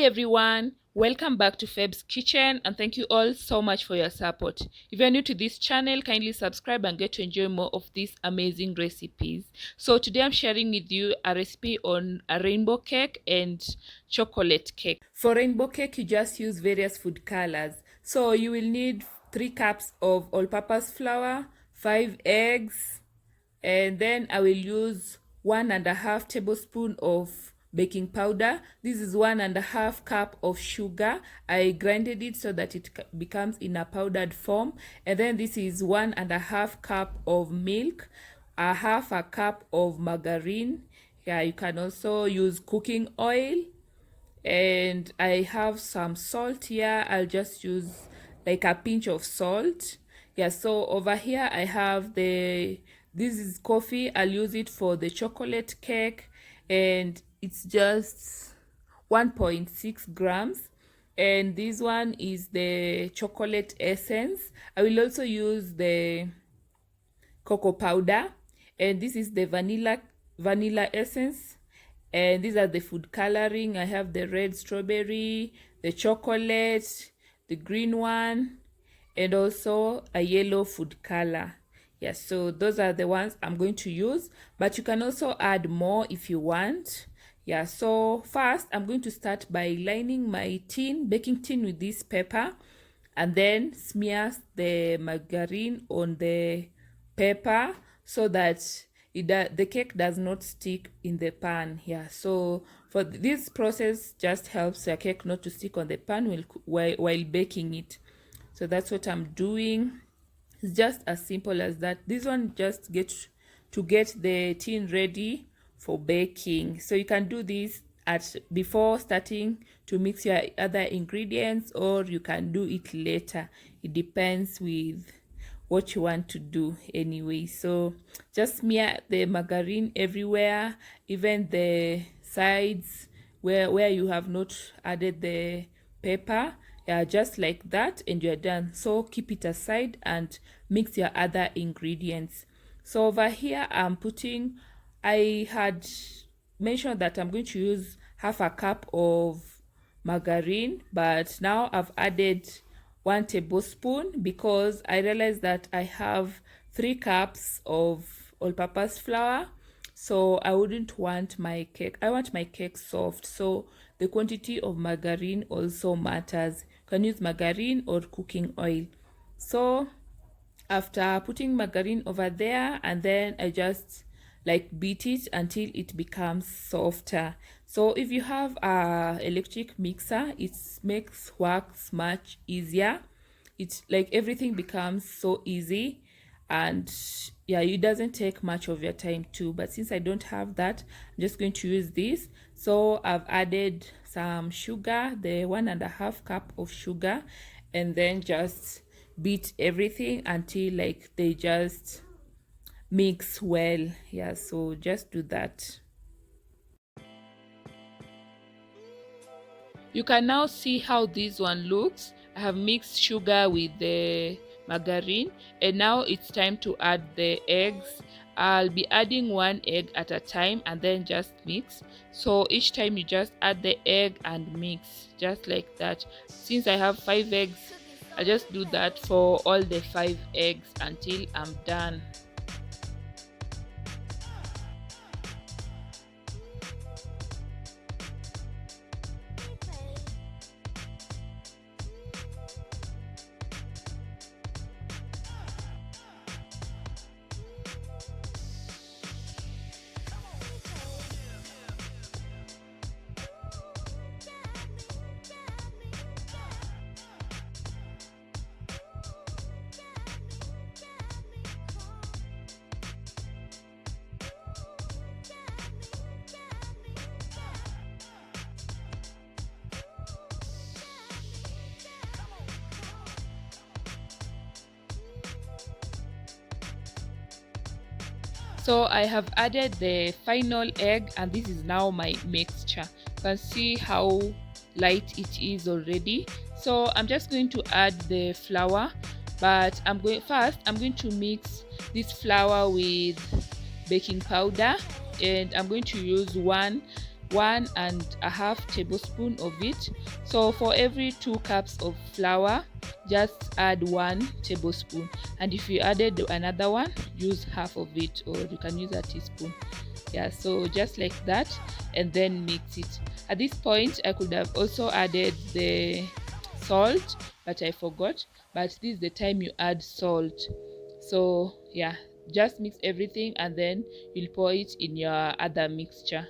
everyone, welcome back to Feb's Kitchen, and thank you all so much for your support. If you're new to this channel, kindly subscribe and get to enjoy more of these amazing recipes. So today I'm sharing with you a recipe on a rainbow cake and chocolate cake. For rainbow cake, you just use various food colors. So you will need 3 cups of all-purpose flour, 5 eggs, and then I will use 1.5 tablespoon of baking powder. This is 1.5 cup of sugar. I grinded it so that it becomes in a powdered form. And then this is 1.5 cup of milk, a half a cup of margarine. Yeah, you can also use cooking oil, and I have some salt here. I'll just use like a pinch of salt. Yeah, so over here I have this is coffee. I'll use it for the chocolate cake, and it's just 1.6 grams. And this one is the chocolate essence. I will also use the cocoa powder, and this is the vanilla essence, and these are the food coloring. I have the red strawberry, the chocolate, the green one, and also a yellow food color. Yes, so those are the ones I'm going to use, but you can also add more if you want. Yeah, so first I'm going to start by lining my baking tin with this paper, and then smear the margarine on the paper so that the cake does not stick in the pan here. So for this process, just helps your cake not to stick on the pan while baking it. So that's what I'm doing. It's just as simple as that. This one just get the tin ready for baking. So you can do this before starting to mix your other ingredients, or you can do it later. It depends with what you want to do anyway. So just smear the margarine everywhere, even the sides where you have not added the pepper. Yeah, just like that, and you're done. So keep it aside and mix your other ingredients. So over here I had mentioned that I'm going to use half a cup of margarine, but now I've added 1 tablespoon because I realized that I have 3 cups of all-purpose flour. So I wouldn't want my cake. I want my cake soft. So the quantity of margarine also matters. You can use margarine or cooking oil. So after putting margarine over there, and then I just like beat it until it becomes softer. So if you have a electric mixer, it makes works much easier. It's like everything becomes so easy, and yeah, it doesn't take much of your time too. But since I don't have that, I'm just going to use this. So I've added some sugar, the 1.5 cup of sugar, and then just beat everything until like they just mix well. Yeah, so just do that. You can now see how this one looks. I have mixed sugar with the margarine, and now it's time to add the eggs. I'll be adding 1 egg at a time and then just mix. So each time you just add the egg and mix, just like that. Since I have 5 eggs, I just do that for all the 5 eggs until I'm done. So I have added the final egg, and this is now my mixture. You can see how light it is already. So I'm just going to add the flour, but I'm going to mix this flour with baking powder, and I'm going to use 1 1.5 tablespoon of it. So for every 2 cups of flour, just add 1 tablespoon, and if you added another one, use half of it, or you can use a teaspoon. Yeah, so just like that, and then mix it. At this point I could have also added the salt, but I forgot. But this is the time you add salt. So yeah, just mix everything and then you'll pour it in your other mixture.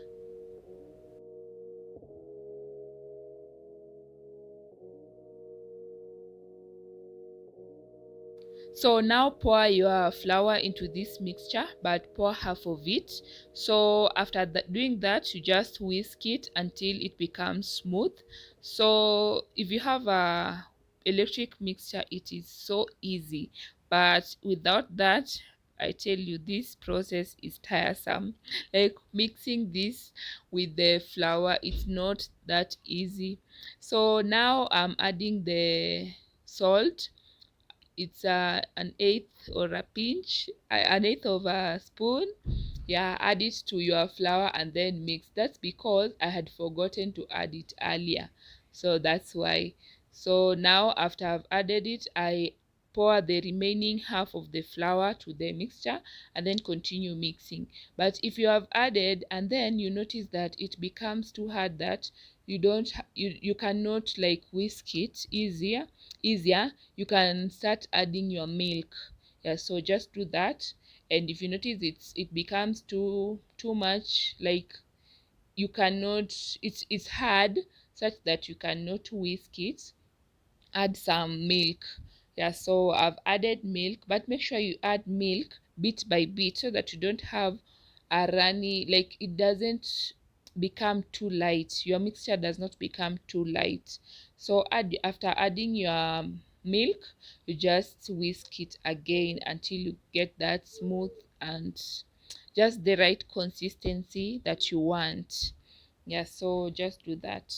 So now pour your flour into this mixture, but pour half of it. So after doing that, you just whisk it until it becomes smooth. So if you have a electric mixture, it is so easy, but without that, I tell you, this process is tiresome. Like mixing this with the flour, it's not that easy. So now I'm adding the salt. It's an eighth or a pinch, an eighth of a spoon. Yeah, add it to your flour and then mix. That's because I had forgotten to add it earlier, so that's why. So now after I've added it, I pour the remaining half of the flour to the mixture and then continue mixing. But if you have added and then you notice that it becomes too hard, that you cannot like whisk it easier, you can start adding your milk. Yeah, so just do that. And if you notice it becomes too much, like you cannot, it's hard such that you cannot whisk it, add some milk. Yeah, so I've added milk, but make sure you add milk bit by bit so that you don't have a runny, like it doesn't become too light, your mixture does not become too light. So after adding your milk, you just whisk it again until you get that smooth and just the right consistency that you want. Yeah, so just do that.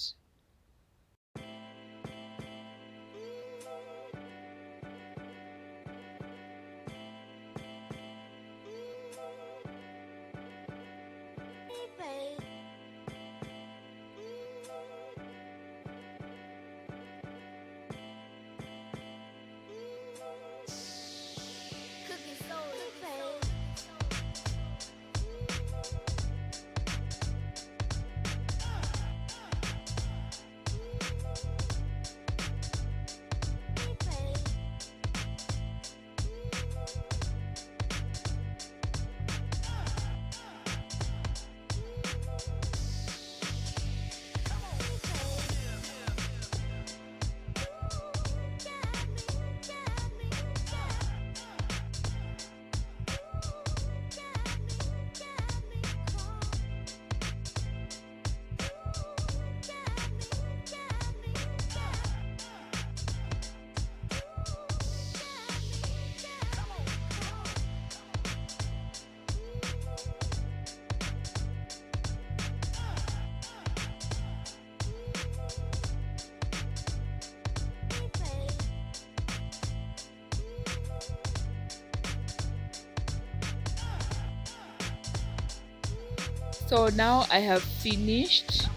So now I have finished.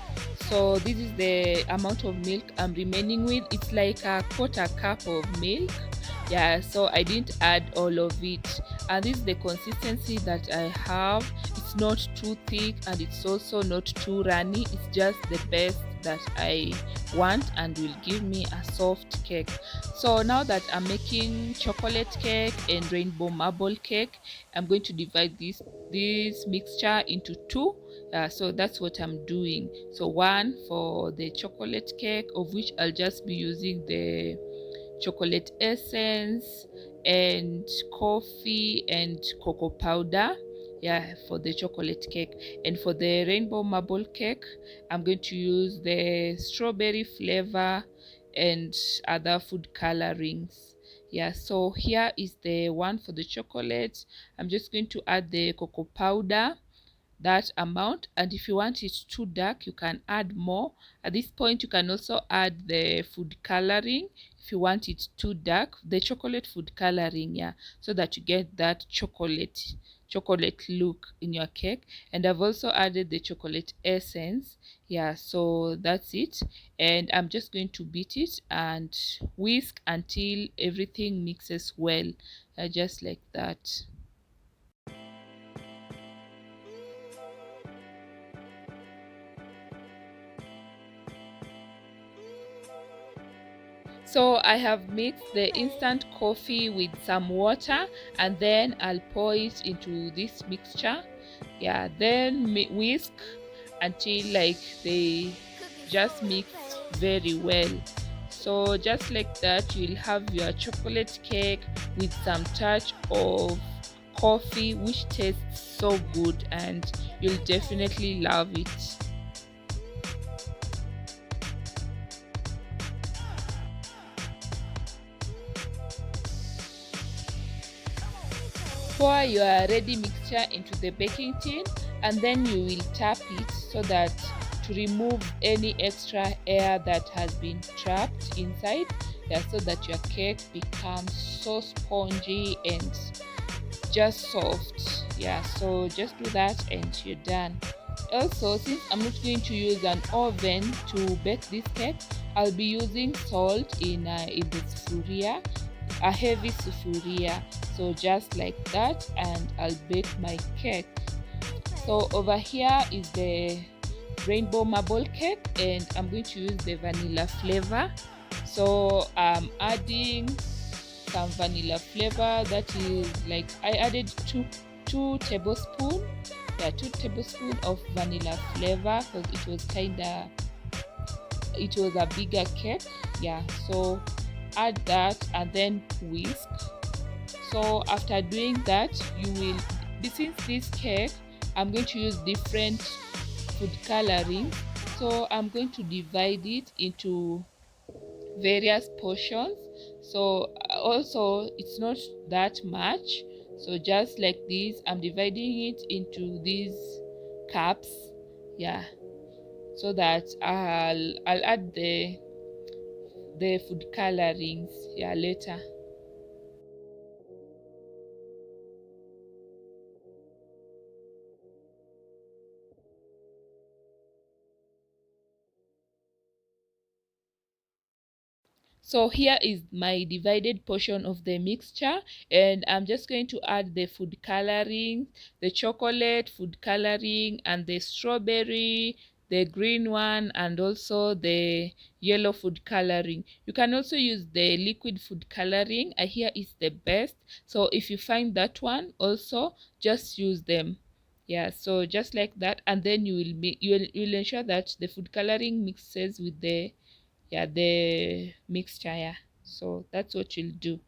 So this is the amount of milk I'm remaining with. It's like a quarter cup of milk. Yeah, so I didn't add all of it, and this is the consistency that I have. It's not too thick and it's also not too runny. It's just the best that I want and will give me a soft cake. So now that I'm making chocolate cake and rainbow marble cake, I'm going to divide this mixture into two. So that's what I'm doing. So one for the chocolate cake, of which I'll just be using the chocolate essence and coffee and cocoa powder. Yeah, for the chocolate cake. And for the rainbow marble cake, I'm going to use the strawberry flavor and other food colorings. Yeah, so here is the one for the chocolate. I'm just going to add the cocoa powder, that amount, and if you want it too dark, you can add more. At this point, you can also add the food coloring if you want it too dark, the chocolate food coloring, yeah, so that you get that chocolate look in your cake. And I've also added the chocolate essence. Yeah, so that's it. And I'm just going to beat it and whisk until everything mixes well, just like that. So I have mixed the instant coffee with some water, and then I'll pour it into this mixture. Yeah, then whisk until like they just mix very well. So just like that, you'll have your chocolate cake with some touch of coffee, which tastes so good, and you'll definitely love it. Pour your ready mixture into the baking tin, and then you will tap it so that to remove any extra air that has been trapped inside, yeah, so that your cake becomes so spongy and just soft. Yeah, so just do that and you're done. Also, since I'm not going to use an oven to bake this cake, I'll be using salt in the sufuria, a heavy sufuria. So just like that, and I'll bake my cake. So over here is the rainbow marble cake, and I'm going to use the vanilla flavor. So I'm adding some vanilla flavor. That is like I added two tablespoons. Yeah, 2 tablespoons of vanilla flavor because it was a bigger cake. Yeah, so add that and then whisk. So after doing that, you will, since this cake I'm going to use different food coloring, so I'm going to divide it into various portions. So also it's not that much, so just like this I'm dividing it into these cups. Yeah, so that I'll add the food colorings, yeah, later. So here is my divided portion of the mixture, and I'm just going to add the food coloring, the chocolate food coloring, and the strawberry, the green one, and also the yellow food coloring. You can also use the liquid food coloring. I hear it's the best. So if you find that one also, just use them. Yeah, so just like that, and then you'll ensure that the food coloring mixes with the mixture. Yeah, so that's what you'll do.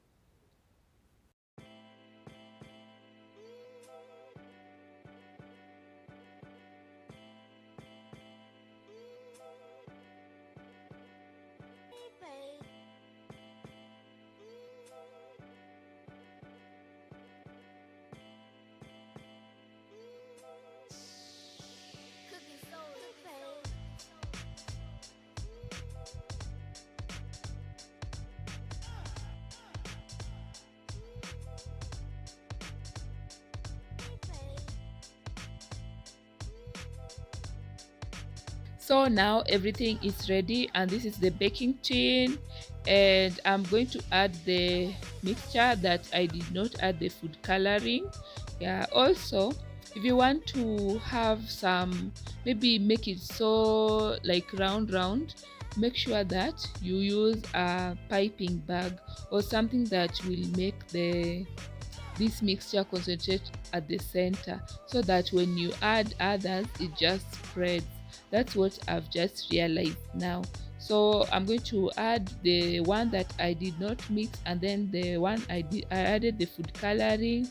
So now everything is ready, and this is the baking tin, and I'm going to add the mixture that I did not add the food coloring. Yeah, also if you want to have some, maybe make it so like round, make sure that you use a piping bag or something that will make this mixture concentrate at the center, so that when you add others it just spreads. That's what I've just realized now. So I'm going to add the one that I did not mix, and then the one I added the food coloring.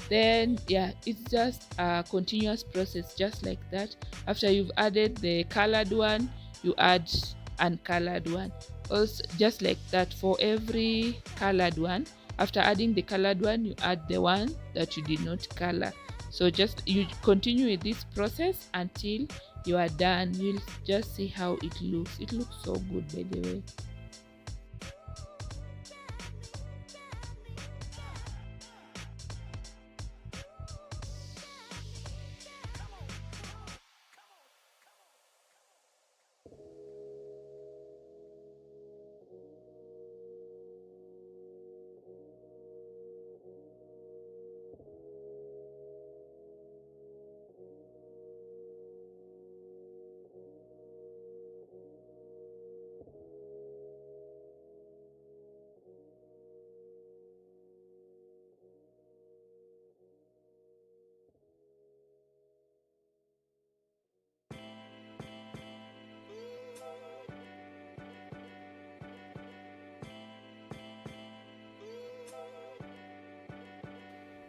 Then yeah, it's just a continuous process, just like that. After you've added the colored one, you add uncolored one, also just like that for every colored one. After adding the colored one, you add the one that you did not color. So just you continue with this process until you are done. You'll just see how it looks. It looks so good, by the way.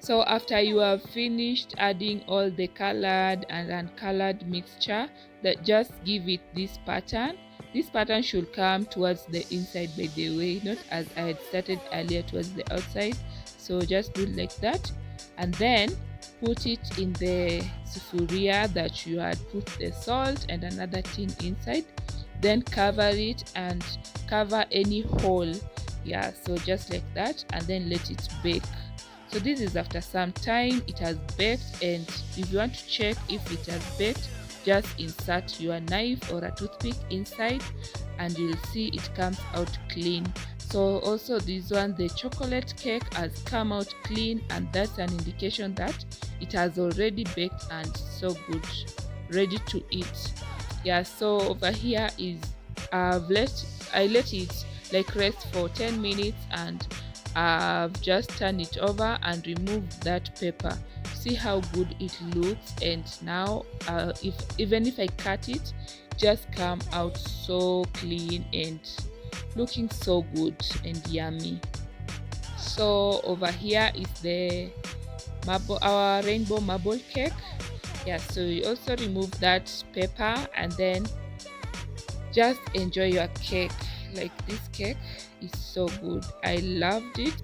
So after you have finished adding all the colored and uncolored mixture, that just give it this pattern. This pattern should come towards the inside, by the way, not as I had started earlier towards the outside. So just do it like that, and then put it in the sufuria that you had put the salt and another tin inside. Then cover it and cover any hole. Yeah, so just like that, and then let it bake. So this is after some time it has baked, and if you want to check if it has baked, just insert your knife or a toothpick inside and you'll see it comes out clean. So also this one, the chocolate cake has come out clean, and that's an indication that it has already baked and so good, ready to eat. Yeah, so over here is I let it like rest for 10 minutes, and I've just turned it over and removed that paper. See how good it looks, and now even if I cut it, just come out so clean and looking so good and yummy. So over here is the our rainbow marble cake. Yeah, so you also remove that paper and then just enjoy your cake. Like, this cake is so good, I loved it.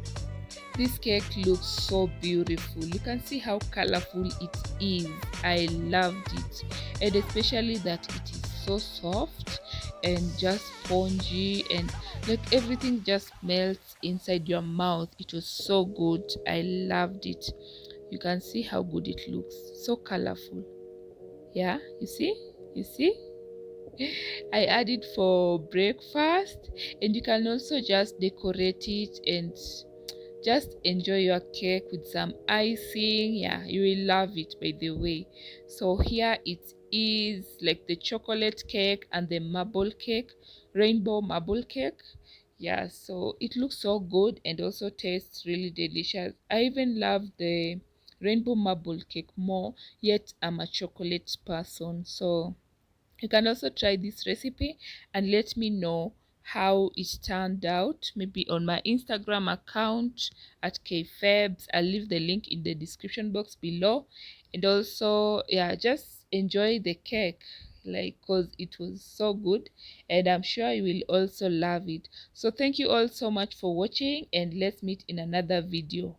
This cake looks so beautiful. You can see how colorful it is. I loved it, and especially that it is so soft and just spongy, and like everything just melts inside your mouth. It was so good, I loved it. You can see how good it looks, so colorful. Yeah, you see I add it for breakfast, and you can also just decorate it and just enjoy your cake with some icing. Yeah, you will love it, by the way. So here it is, like the chocolate cake and the marble cake, rainbow marble cake. Yeah, so it looks so good and also tastes really delicious. I even love the rainbow marble cake more, yet I'm a chocolate person. So you can also try this recipe and let me know how it turned out, maybe on my Instagram account at kfebs. I'll leave the link in the description box below. And also, yeah, just enjoy the cake, like, because it was so good, and I'm sure you will also love it. So thank you all so much for watching, and let's meet in another video.